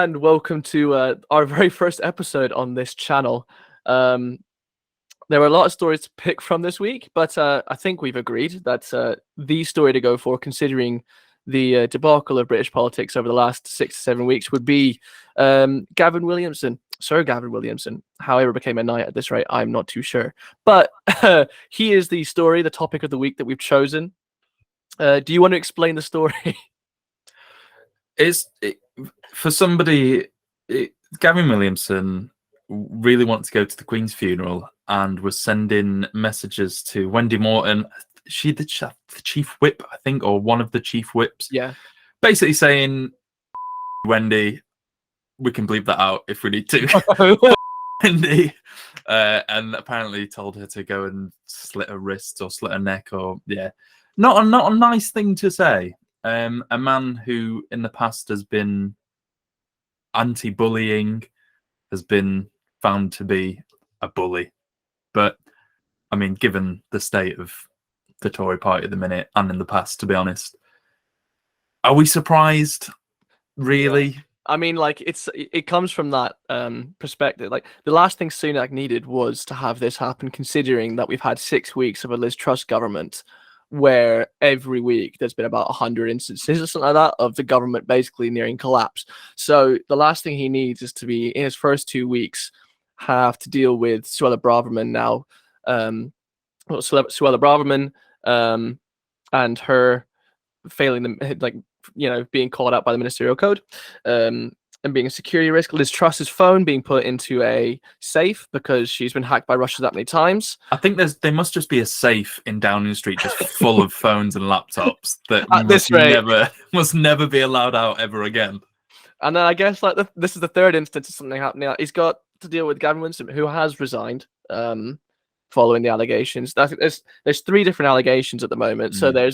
and welcome to our very first episode on this channel. There were a lot of stories to pick from this week, but I think we've agreed that the story to go for, considering the debacle of British politics over the last 6 to 7 weeks, would be Gavin Williamson, Sir Gavin Williamson. How he ever became a knight at this rate, I'm not too sure. But he is the story, the topic of the week that we've chosen. Do you want to explain the story? For somebody, Gavin Williamson really wanted to go to the Queen's funeral and was sending messages to Wendy Morton. She the chief whip, I think, or one of the chief whips. Yeah. Basically saying, Wendy, we can bleep that out if we need to. Wendy, and apparently told her to go and slit her wrists or slit her neck, or not a nice thing to say. A man who in the past has been anti-bullying, has been found to be a bully. But I mean, given the state of the Tory party at the minute and in the past, to be honest, are we surprised? Really? Yeah. I mean, like, it comes from that perspective. Like, the last thing Sunak needed was to have this happen, considering that we've had 6 weeks of a Liz Truss government, where every week there's been about 100 instances or something like that of the government basically nearing collapse. So the last thing he needs is to be, in his first 2 weeks, have to deal with Suella Braverman now. Suella Braverman and her failing them, like, being called out by the ministerial code, and being a security risk. Liz Truss's phone being put into a safe because she's been hacked by Russia that many times. I think there must just be a safe in Downing Street just full of phones and laptops that must never be allowed out ever again. And then I guess this is the third instance of something happening. He's got to deal with Gavin Williamson, who has resigned following the allegations. There's 3 different allegations at the moment. So there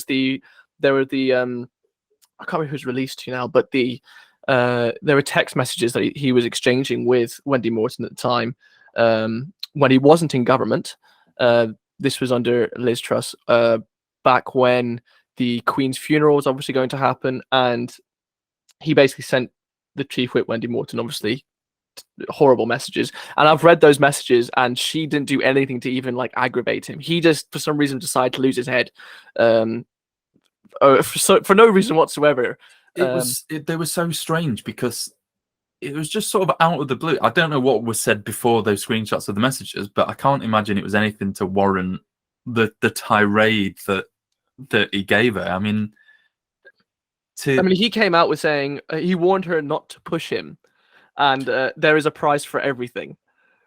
were the I can't remember who's released to now, but there were text messages that he was exchanging with Wendy Morton at the time, when he wasn't in government. This was under Liz Truss, back when the Queen's funeral was obviously going to happen, and he basically sent the chief whip, Wendy Morton, obviously horrible messages. And I've read those messages, and she didn't do anything to even aggravate him. He just, for some reason, decided to lose his head, for no reason whatsoever. They were so strange because it was just sort of out of the blue. I don't know what was said before those screenshots of the messages, but I can't imagine it was anything to warrant the tirade that he gave her. I mean, he came out with saying he warned her not to push him, and there is a price for everything,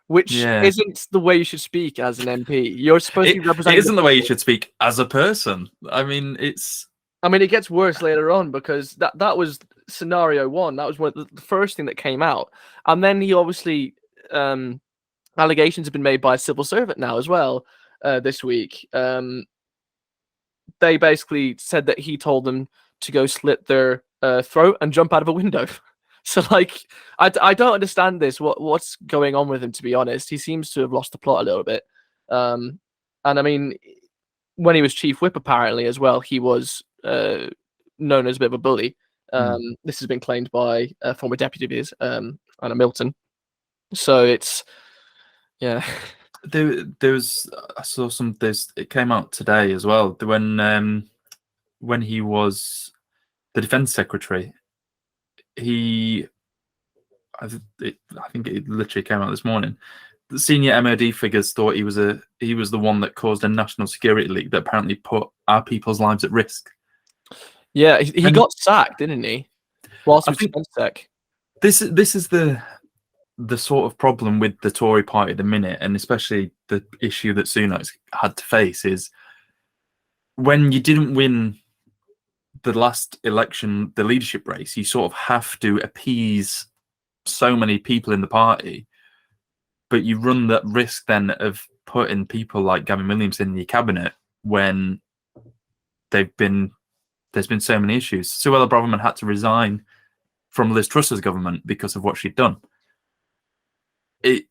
which isn't the way you should speak as an MP. You're supposed to be representing. It isn't the way you should speak as a person. I mean, it gets worse later on, because that was scenario 1. That was the first thing that came out. And then he obviously, allegations have been made by a civil servant now as well this week. They basically said that he told them to go slit their throat and jump out of a window. So, I don't understand this. What's going on with him, to be honest? He seems to have lost the plot a little bit. And I mean, when he was chief whip, apparently, as well, he was known as a bit of a bully. This has been claimed by a former deputy of his, Anna Milton. So it's, I saw it came out today as well, when he was the defense secretary. I think it literally came out this morning. The senior MOD figures thought he was the one that caused a national security leak that apparently put our people's lives at risk. Yeah, he got sacked, didn't he? Whilst he was defense sec. This is the sort of problem with the Tory party at the minute, and especially the issue that Sunak's had to face, is when you didn't win the last election, the leadership race, you sort of have to appease so many people in the party, but you run that risk then of putting people like Gavin Williamson in your cabinet when there's been so many issues. Suella Braverman had to resign from Liz Truss's government because of what she'd done. It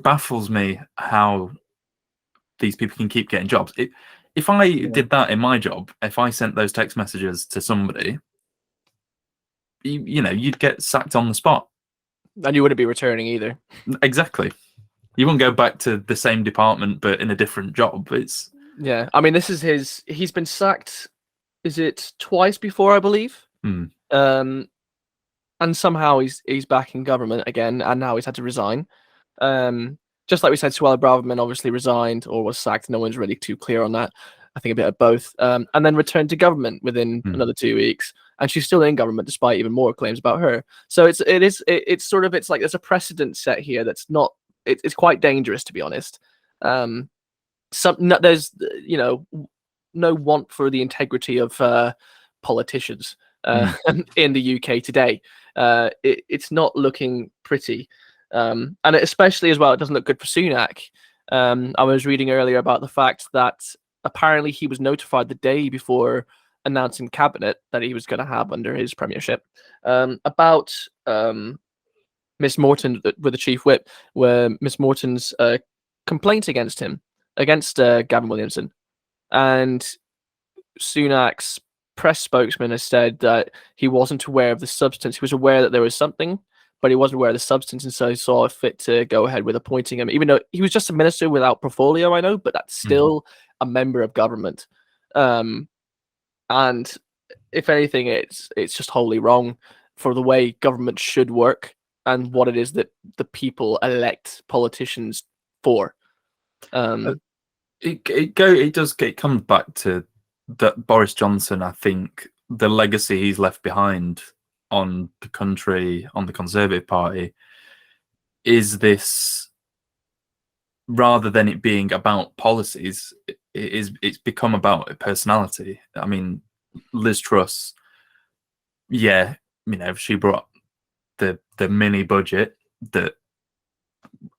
baffles me how these people can keep getting jobs. If I did that in my job, if I sent those text messages to somebody, you'd get sacked on the spot. And you wouldn't be returning either. Exactly. You wouldn't go back to the same department but in a different job. It's Yeah, I mean, this is he's been sacked, is it twice before, I believe? And somehow he's back in government again, and now he's had to resign. Just like we said, Suella Braverman obviously resigned or was sacked. No one's really too clear on that. I think a bit of both. And then returned to government within another 2 weeks, and she's still in government despite even more claims about her. So it's like there's a precedent set here that's not. It's quite dangerous, to be honest. There's no want for the integrity of politicians in the UK today. It's not looking pretty. And especially as well, it doesn't look good for Sunak. I was reading earlier about the fact that apparently he was notified the day before announcing cabinet that he was going to have under his premiership about Miss Morton with the chief whip, where Miss Morton's complaint against him, against Gavin Williamson, and Sunak's press spokesman has said that he wasn't aware of the substance. He was aware that there was something, but he wasn't aware of the substance, and so he saw it fit to go ahead with appointing him, even though he was just a minister without portfolio, I know, but that's still a member of government. And if anything, it's just wholly wrong for the way government should work and what it is that the people elect politicians for. It comes back to that Boris Johnson. I think the legacy he's left behind on the country, on the Conservative Party, is this, rather than it being about policies, it's become about a personality. I mean, Liz Truss, she brought the mini budget that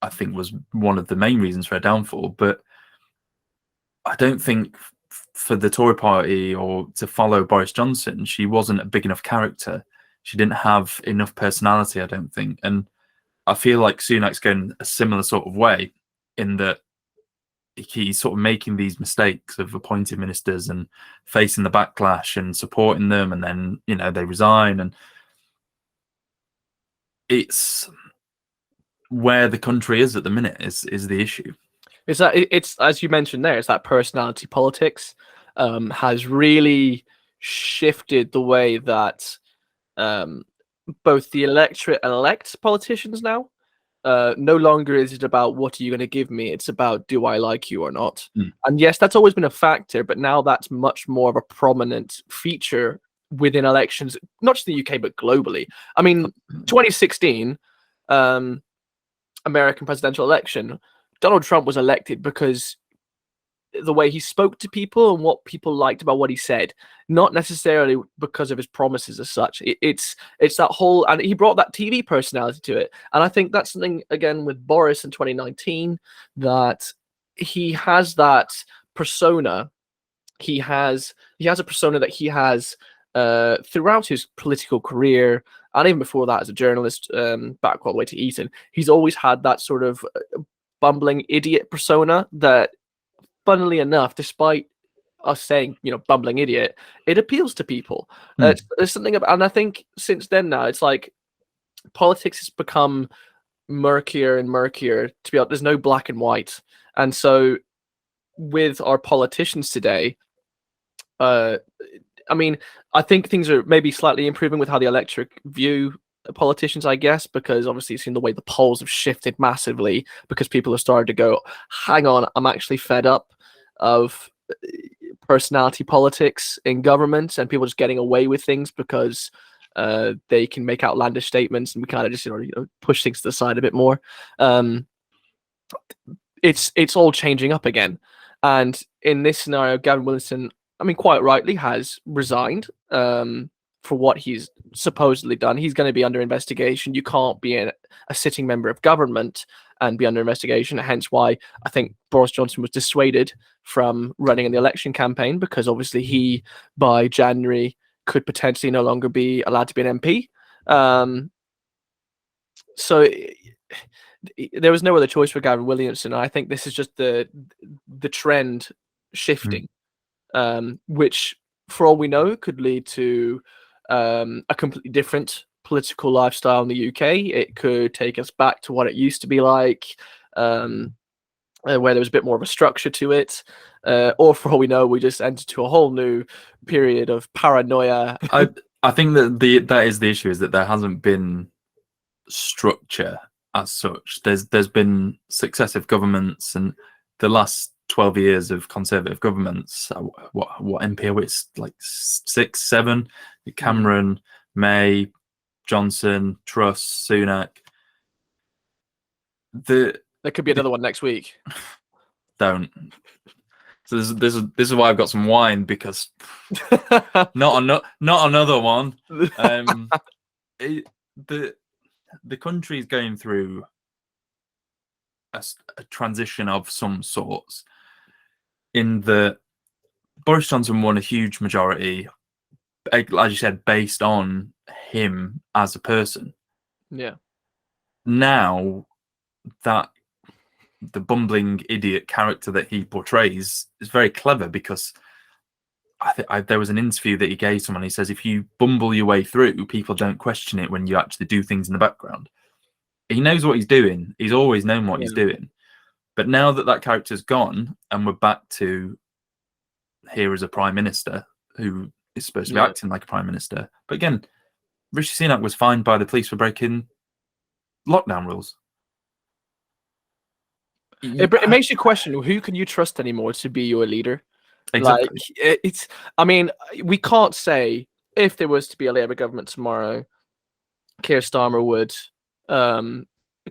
I think was one of the main reasons for her downfall, but I don't think for the Tory party or to follow Boris Johnson, she wasn't a big enough character. She didn't have enough personality, I don't think. And I feel like Sunak's going a similar sort of way, in that he's sort of making these mistakes of appointing ministers and facing the backlash and supporting them, and then they resign, and it's where the country is at the minute is the issue. It's as you mentioned there, it's that personality politics has really shifted the way that both the electorate elects politicians now. No longer is it about what are you going to give me, it's about do I like you or not. And yes, that's always been a factor, but now that's much more of a prominent feature within elections, not just in the UK but globally. I mean, 2016 American presidential election, Donald Trump was elected because the way he spoke to people and what people liked about what he said, not necessarily because of his promises as such. It's that whole, and he brought that TV personality to it. And I think that's something, again, with Boris in 2019, that he has that persona. He has a persona that he has throughout his political career, and even before that as a journalist, back all the way to Eton. He's always had that sort of bumbling idiot persona that, funnily enough, despite us saying, bumbling idiot, it appeals to people. There's something about, and I think since then now, it's like politics has become murkier and murkier. To be honest, there's no black and white. And so with our politicians today, I mean, I think things are maybe slightly improving with how the electorate view politicians, I guess, because obviously you've seen the way the polls have shifted massively, because people have started to go, hang on, I'm actually fed up of personality politics in government and people just getting away with things because they can make outlandish statements, and we kind of just push things to the side a bit more. It's all changing up again, and in this scenario, Gavin Williamson, I mean, quite rightly, has resigned for what he's supposedly done. He's going to be under investigation. You can't be a sitting member of government and be under investigation. Hence why I think Boris Johnson was dissuaded from running in the election campaign, because obviously he, by January, could potentially no longer be allowed to be an MP. So there was no other choice for Gavin Williamson. I think this is just the trend shifting. Which, for all we know, could lead to a completely different political lifestyle in the UK. It could take us back to what it used to be like, where there was a bit more of a structure to it. Or for all we know, we just entered to a whole new period of paranoia. I think that that is the issue, is that there hasn't been structure as such. There's been successive governments, and the last 12 years of Conservative governments, what MP are we? It's like 6, 7. Cameron, May, Johnson, Truss, Sunak. There could be another one next week. Don't. So this is why I've got some wine, because not another one. The country is going through a transition of some sorts, in the Boris Johnson won a huge majority, as you said, based on him as a person. Yeah. Now that the bumbling idiot character that he portrays is very clever, because there was an interview that he gave someone. He says, if you bumble your way through, people don't question it when you actually do things in the background. He knows what he's doing. He's always known what he's doing. But now that character's gone, and we're back to here as a prime minister who is supposed to be acting like a prime minister. But again, Rishi Sunak was fined by the police for breaking lockdown rules. It makes you question, who can you trust anymore to be your leader? Exactly. Like, I mean, we can't say, if there was to be a Labour government tomorrow, Keir Starmer would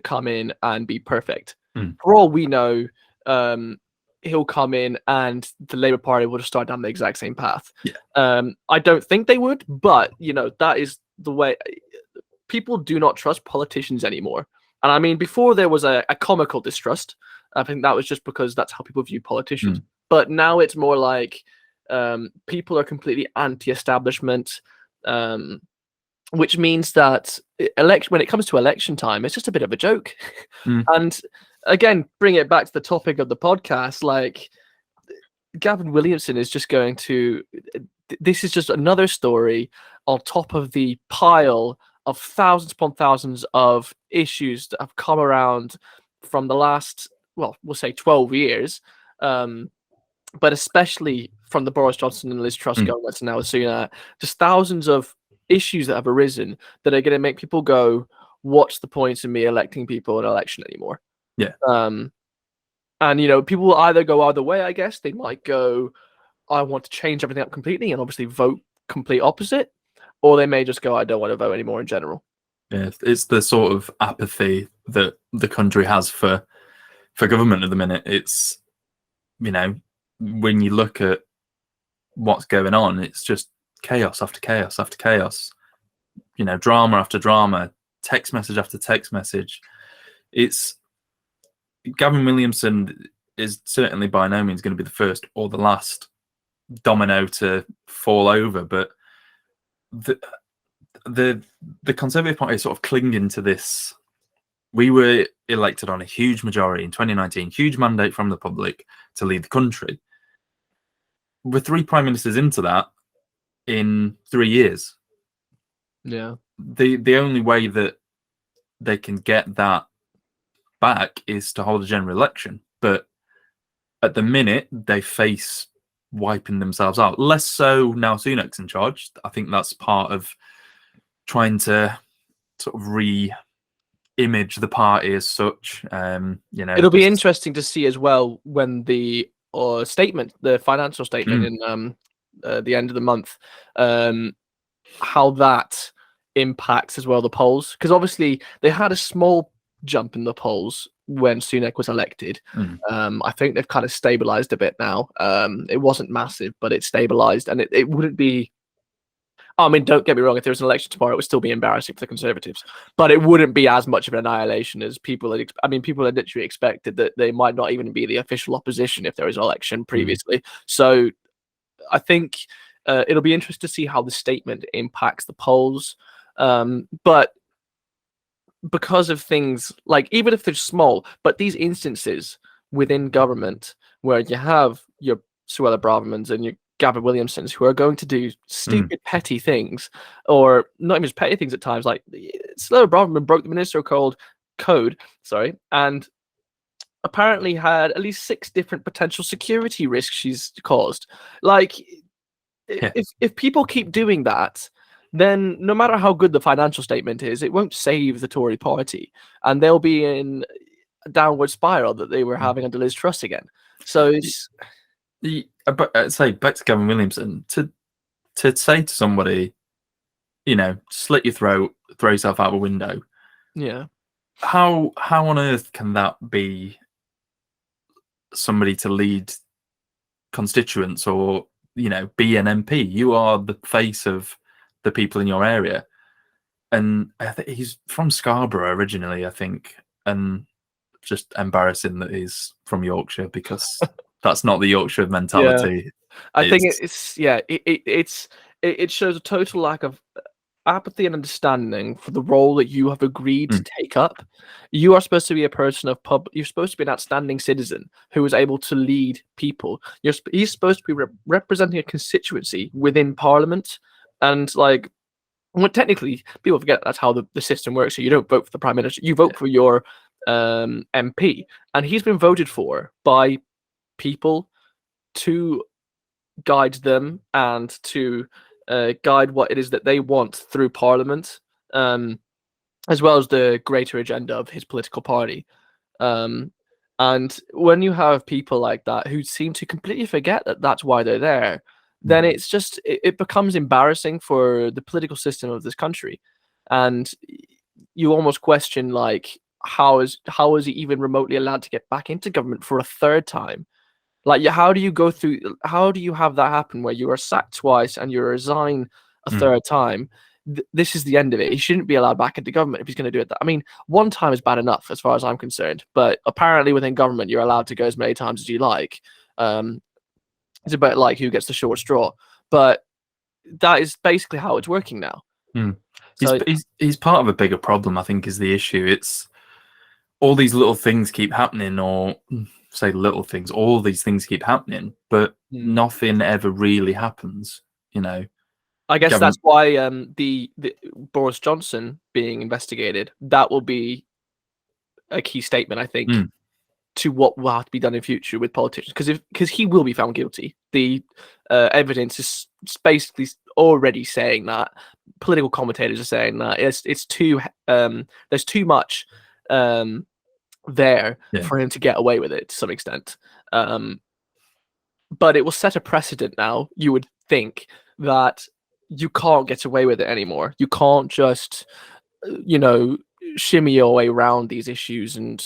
come in and be perfect. For all we know, he'll come in and the Labour Party will just start down the exact same path. I don't think they would, but that is the way. People do not trust politicians anymore. And I mean, before there was a comical distrust. I think that was just because that's how people view politicians. But now it's more like people are completely anti-establishment, which means that when it comes to election time, it's just a bit of a joke. And again, bring it back to the topic of the podcast, like Gavin Williamson is just going to. This is just another story on top of the pile of thousands upon thousands of issues that have come around from the last, well, we'll say 12 years, but especially from the Boris Johnson and Liz Truss governments, and now Sunak, just thousands of issues that have arisen that are going to make people go, what's the point of me electing people in an election anymore? And people will either go either way, I guess. They might go, I want to change everything up completely and obviously vote complete opposite, or they may just go, I don't want to vote anymore in general. Yeah, it's the sort of apathy that the country has for government at the minute. It's, when you look at what's going on, it's just chaos after chaos after chaos. Drama after drama, text message after text message. It's Gavin Williamson is certainly by no means going to be the first or the last domino to fall over, but the Conservative Party is sort of clinging to this. We were elected on a huge majority in 2019, huge mandate from the public to lead the country. We're 3 prime ministers into that in 3 years. Yeah. The only way that they can get that back is to hold a general election. But at the minute, they face wiping themselves out. Less so now Sunak's in charge. I think that's part of trying to sort of re-image the party as such. It'll be interesting to see as well when the statement, the financial statement in the end of the month, how that impacts as well the polls, because obviously they had a small jump in the polls when Sunak was elected. I think they've kind of stabilized a bit now. It wasn't massive, but it stabilized, and it wouldn't be. I mean, don't get me wrong. If there was an election tomorrow, it would still be embarrassing for the Conservatives, but it wouldn't be as much of an annihilation as people had. People had literally expected that they might not even be the official opposition if there was an election previously. So, I think it'll be interesting to see how the statement impacts the polls. But because of things like, even if they're small, but these instances within government where you have your Suella Bravermans and your Gavin Williamsons who are going to do stupid, petty things, or not even just petty things at times. Like Slow Broadman broke the ministerial code, and apparently had at least 6 different potential security risks she's caused. Like, if people keep doing that, then no matter how good the financial statement is, it won't save the Tory party, and they'll be in a downward spiral that they were having under Liz Truss again. So it's but say back to Gavin Williamson, to say to somebody, slit your throat, throw yourself out a window. Yeah. How on earth can that be somebody to lead constituents or be an MP? You are the face of the people in your area, and he's from Scarborough originally, I think, and just embarrassing that he's from Yorkshire, because that's not the Yorkshire mentality. Yeah. I think it shows a total lack of apathy and understanding for the role that you have agreed to take up. You are supposed to be a person of you're supposed to be an outstanding citizen who is able to lead people. He's supposed to be representing a constituency within Parliament, and technically people forget that's how the system works. So you don't vote for the Prime Minister, you vote for your MP, and he's been voted for by people to guide them and to guide what it is that they want through Parliament, as well as the greater agenda of his political party. And when you have people like that who seem to completely forget that that's why they're there, then it's just it becomes embarrassing for the political system of this country, and you almost question how is he even remotely allowed to get back into government for a third time? How do you have that happen where you are sacked twice and you resign a third time? This is the end of it. He shouldn't be allowed back into government if he's going to do it. I mean, one time is bad enough as far as I'm concerned, but apparently within government you're allowed to go as many times as you like. It's about who gets the short straw, but that is basically how it's working now. So he's part of a bigger problem, I think, is the issue. It's all these little things keep happening, or say little things, all these things keep happening, but nothing ever really happens. I guess that's why the Boris Johnson being investigated, that will be a key statement, I think, to what will have to be done in future with politicians, because he will be found guilty. The evidence is basically already saying that. Political commentators are saying that it's too there's too much there for him to get away with it to some extent. But it will set a precedent now, you would think, that you can't get away with it anymore. You can't just, shimmy your way around these issues and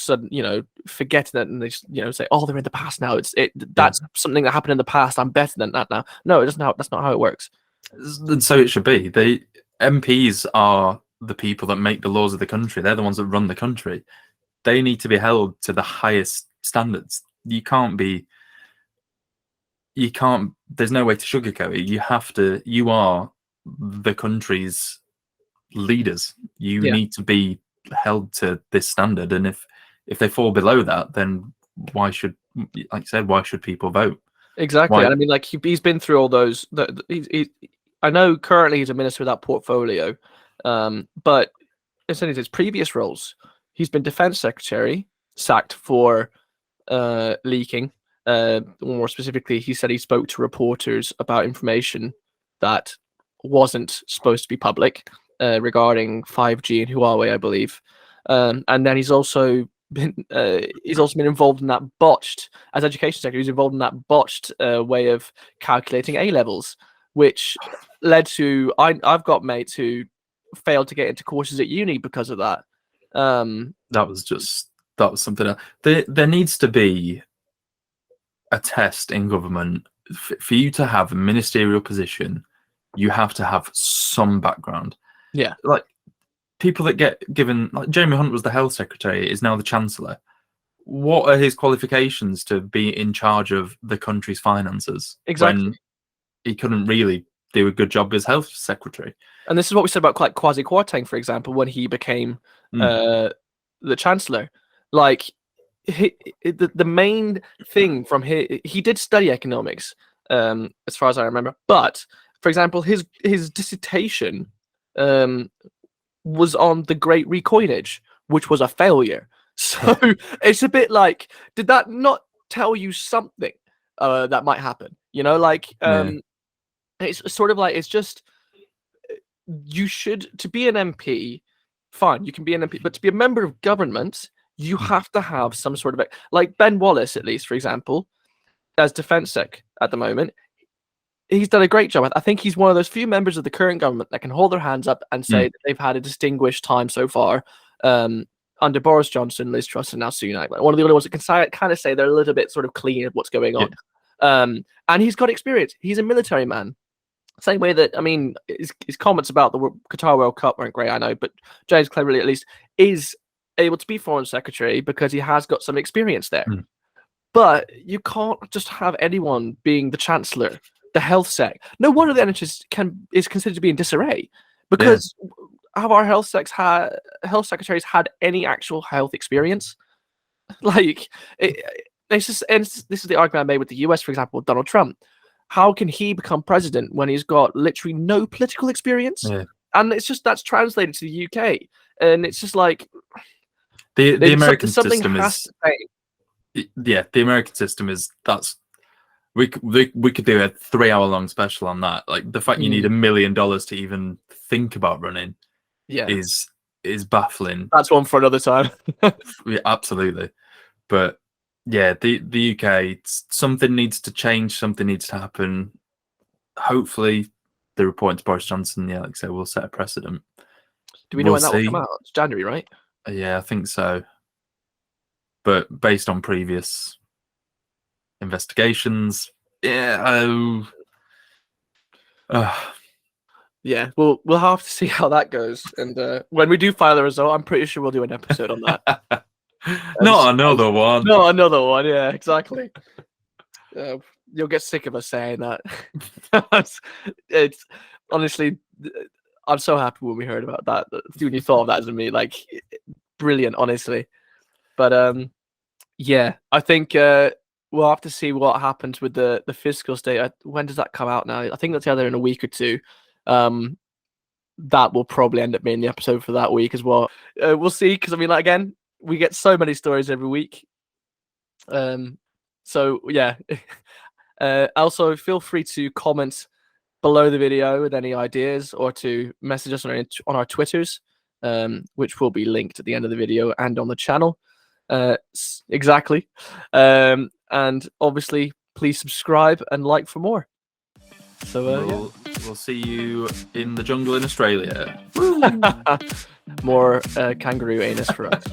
forget that, and they say, oh, they're in the past now. That's something that happened in the past. I'm better than that now. No, it doesn't. That's not how it works. And so it should be. The MPs are the people that make the laws of the country. They're the ones that run the country. They need to be held to the highest standards. There's no way to sugarcoat it. You are the country's leaders. You need to be held to this standard. And if they fall below that, then why should people vote? Exactly. And I mean, he's been through all those. I know currently he's a minister without portfolio, but in his previous roles, he's been defense secretary, sacked for leaking. More specifically, he said he spoke to reporters about information that wasn't supposed to be public regarding 5G and Huawei, I believe. And then he's also been involved in that botched, as education secretary, he's involved in that botched way of calculating A levels, which led to I've got mates who failed to get into courses at uni because of that. That was something else. There needs to be a test in government. For you to have a ministerial position, you have to have some background. Yeah. People that get given, Jeremy Hunt was the health secretary, is now the chancellor. What are his qualifications to be in charge of the country's finances? Exactly. When he couldn't really do a good job as health secretary. And this is what we said about Kwasi Kwarteng, for example, when he became the chancellor. The main thing from he did study economics, as far as I remember. But for example, his dissertation was on the Great Recoinage, which was a failure. So it's a bit like, did that not tell you something that might happen? You know, like it's sort of like, it's just, you should, to be an MP, fine, you can be an MP, but to be a member of government, you have to have some sort of, like Ben Wallace, at least, for example, as Defence Sec at the moment. He's done a great job. I think he's one of those few members of the current government that can hold their hands up and say that they've had a distinguished time so far under Boris Johnson, Liz Truss, and now Sunak. Like, one of the only ones that can kind of say they're a little bit sort of clean of what's going on. And he's got experience. He's a military man. Same way that, I mean, his comments about the Qatar World Cup weren't great, I know, but James Cleverly, at least, is able to be Foreign Secretary because he has got some experience there. But you can't just have anyone being the Chancellor, the Health Sec. No wonder the NHS is considered to be in disarray, because have our health secretaries had any actual health experience? Like, it's just, and this is the argument I made with the US, for example, with Donald Trump. How can he become president when he's got literally no political experience? And it's just, that's translated to the UK, and it's just like the American system is. The American system is, that's, we could do a 3-hour-long special on that. Like, the fact you need $1 million to even think about running is baffling. That's one for another time. Yeah, absolutely. But yeah, the UK, something needs to change, something needs to happen. Hopefully the report to Boris Johnson, like I said, will set a precedent. Do we know when that will come out? It's January, right? Yeah, I think so. But based on previous investigations, yeah, we'll have to see how that goes. And when we do file the result, I'm pretty sure we'll do an episode on that. Not another one. No, another one. Yeah, exactly. You'll get sick of us saying that. It's honestly, I'm so happy when we heard about that. When you thought of that as me, like, brilliant, honestly. But yeah, I think we'll have to see what happens with the fiscal state. When does that come out now? I think that's either in a week or two. That will probably end up being the episode for that week as well. We'll see, because I mean, like, again, we get so many stories every week. So yeah. Also, feel free to comment below the video with any ideas, or to message us on our Twitters, which will be linked at the end of the video and on the channel. Exactly. And obviously, please subscribe and like for more. So we'll see you in the jungle in Australia. More kangaroo anus for us.